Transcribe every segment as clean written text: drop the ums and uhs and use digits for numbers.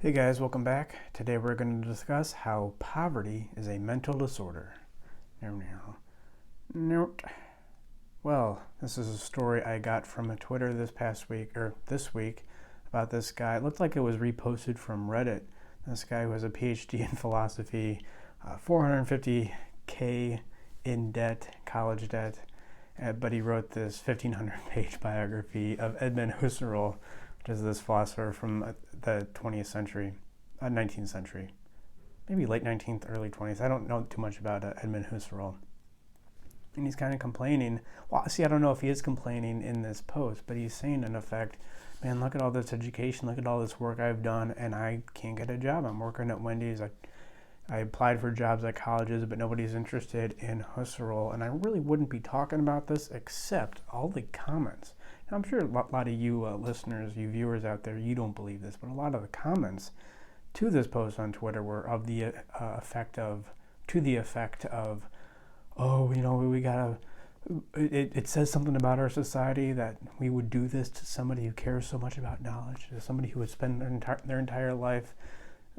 Hey guys, welcome back. Today we're going to discuss how poverty is a mental disorder. Nope. Well, this is a story I got from a Twitter this week, about this guy. It looked like it was reposted from Reddit. This guy who has a PhD in philosophy, 450K in debt, college debt, but he wrote this 1,500-page biography of Edmund Husserl, which is this philosopher from the 20th century, 19th century, maybe late 19th, early 20th. I don't know too much about Edmund Husserl. And he's kind of complaining. Well, see, I don't know if he is complaining in this post, but he's saying, in effect, man, look at all this education, look at all this work I've done, and I can't get a job. I'm working at Wendy's. I applied for jobs at colleges, but nobody's interested in Husserl. And I really wouldn't be talking about this except all the comments. Now, I'm sure a lot of you listeners, you viewers out there, you don't believe this, but a lot of the comments to this post on Twitter were of the effect of, oh, we gotta, it says something about our society that we would do this to somebody who cares so much about knowledge, to somebody who would spend their entire life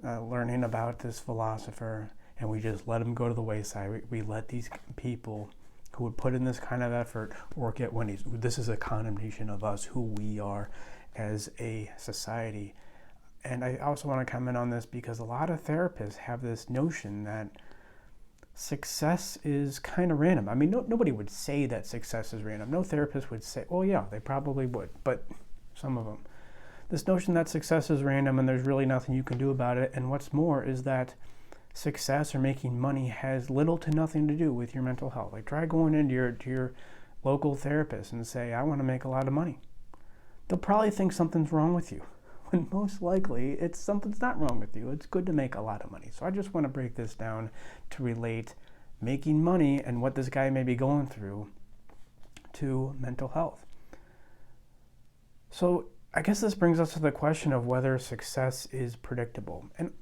learning about this philosopher, and we just let them go to the wayside. We let these people who would put in this kind of effort work at Wendy's. This is a condemnation of us, who we are as a society. And I also want to comment on this because a lot of therapists have this notion that success is kind of random. I mean, nobody would say that success is random. No therapist would say, well, yeah, they probably would, but some of them. This notion that success is random and there's really nothing you can do about it. And what's more is that success or making money has little to nothing to do with your mental health. Like, try going into your local therapist and say, I want to make a lot of money. They'll probably think something's wrong with you, when most likely something's not wrong with you. It's good to make a lot of money. So I just want to break this down to relate making money and what this guy may be going through to mental health. So I guess this brings us to the question of whether success is predictable. And,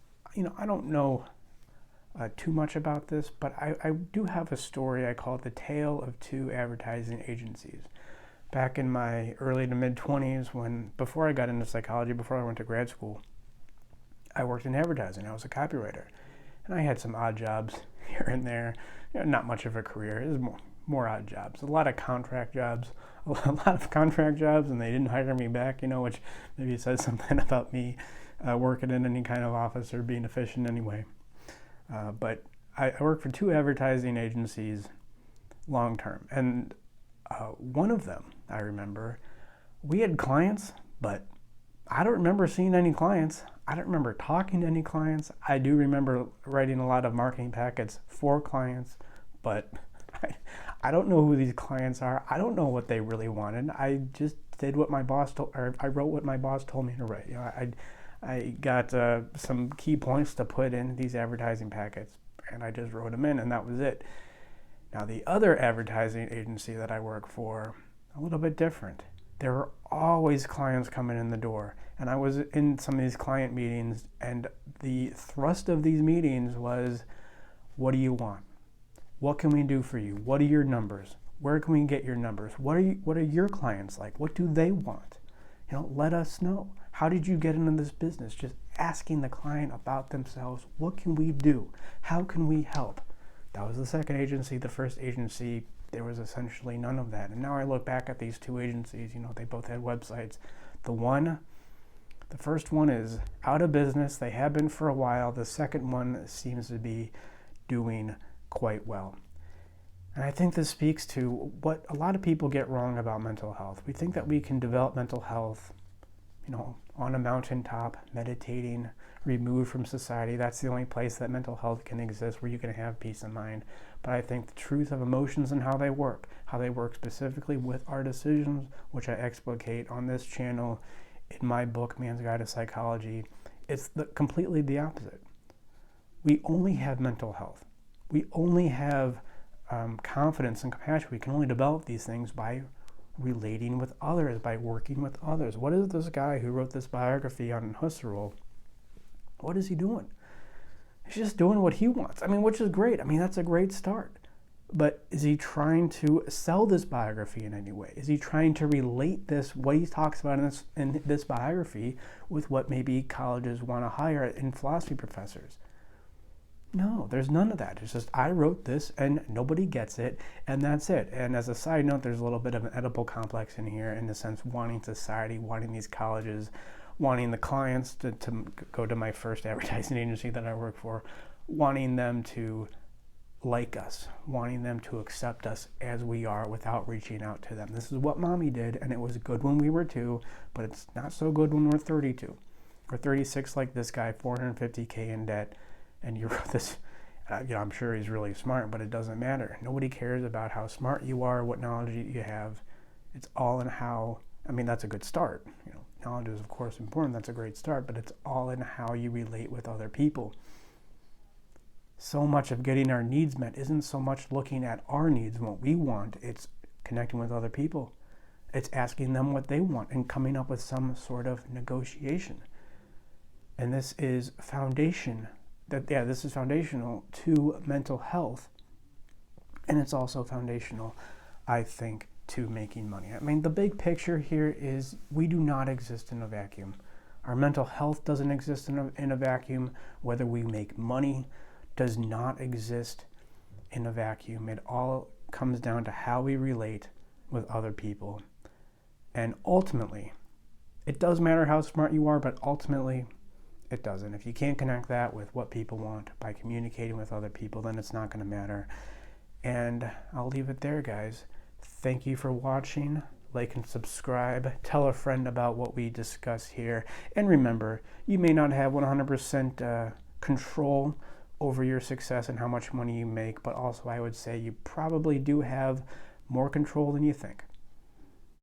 I don't know too much about this, but I do have a story. I call it The Tale of Two Advertising Agencies. Back in my early to mid-20s, before I got into psychology, before I went to grad school, I worked in advertising. I was a copywriter. And I had some odd jobs here and there. Not much of a career. It was more odd jobs. A lot of contract jobs, and they didn't hire me back, which maybe says something about me working in any kind of office or being efficient anyway. But I worked for two advertising agencies long term. And one of them, I remember, we had clients, but I don't remember seeing any clients. I don't remember talking to any clients. I do remember writing a lot of marketing packets for clients, but I don't know who these clients are. I don't know what they really wanted. I just did what my boss told, or I wrote what my boss told me to write. I got some key points to put in these advertising packets, and I just wrote them in, and that was it. Now, the other advertising agency that I work for, a little bit different. There were always clients coming in the door, and I was in some of these client meetings, and the thrust of these meetings was, what do you want? What can we do for you? What are your numbers? Where can we get your numbers? What are your clients like? What do they want? Let us know. How did you get into this business? Just asking the client about themselves. What can we do? How can we help? That was the second agency. The first agency, there was essentially none of that. And now I look back at these two agencies, they both had websites. The first one is out of business. They have been for a while. The second one seems to be doing quite well. And I think this speaks to what a lot of people get wrong about mental health. We think that we can develop mental health, on a mountaintop, meditating, removed from society. That's the only place that mental health can exist, where you can have peace of mind. But I think the truth of emotions and how they work specifically with our decisions, which I explicate on this channel in my book, Man's Guide to Psychology, it's completely the opposite. We only have mental health. We only have confidence and compassion. We can only develop these things by relating with others, by working with others. What is this guy who wrote this biography on Husserl? What is he doing? He's just doing what he wants. Which is great. That's a great start. But is he trying to sell this biography in any way? Is he trying to relate this, what he talks about in this biography, with what maybe colleges want to hire in philosophy professors? No, there's none of that. It's just, I wrote this and nobody gets it, and that's it. And as a side note, there's a little bit of an Oedipal complex in here, in the sense wanting society, wanting these colleges, wanting the clients to go to my first advertising agency that I work for, wanting them to like us, wanting them to accept us as we are without reaching out to them. This is what mommy did, and it was good when we were 2, but it's not so good when we're 32 or 36, like this guy, 450K in debt, and you wrote this. I'm sure he's really smart, but it doesn't matter. Nobody cares about how smart you are, what knowledge you have. It's all in how, that's a good start. Knowledge is of course important, that's a great start, but it's all in how you relate with other people. So much of getting our needs met isn't so much looking at our needs and what we want, it's connecting with other people. It's asking them what they want and coming up with some sort of negotiation. And this is this is foundational to mental health. And it's also foundational, I think, to making money. The big picture here is we do not exist in a vacuum. Our mental health doesn't exist in a vacuum. Whether we make money does not exist in a vacuum. It all comes down to how we relate with other people. And ultimately, it does matter how smart you are, but ultimately, it doesn't. If you can't connect that with what people want by communicating with other people, then it's not going to matter. And I'll leave it there, guys. Thank you for watching. Like and subscribe. Tell a friend about what we discuss here. And remember, you may not have 100% control over your success and how much money you make, but also I would say you probably do have more control than you think.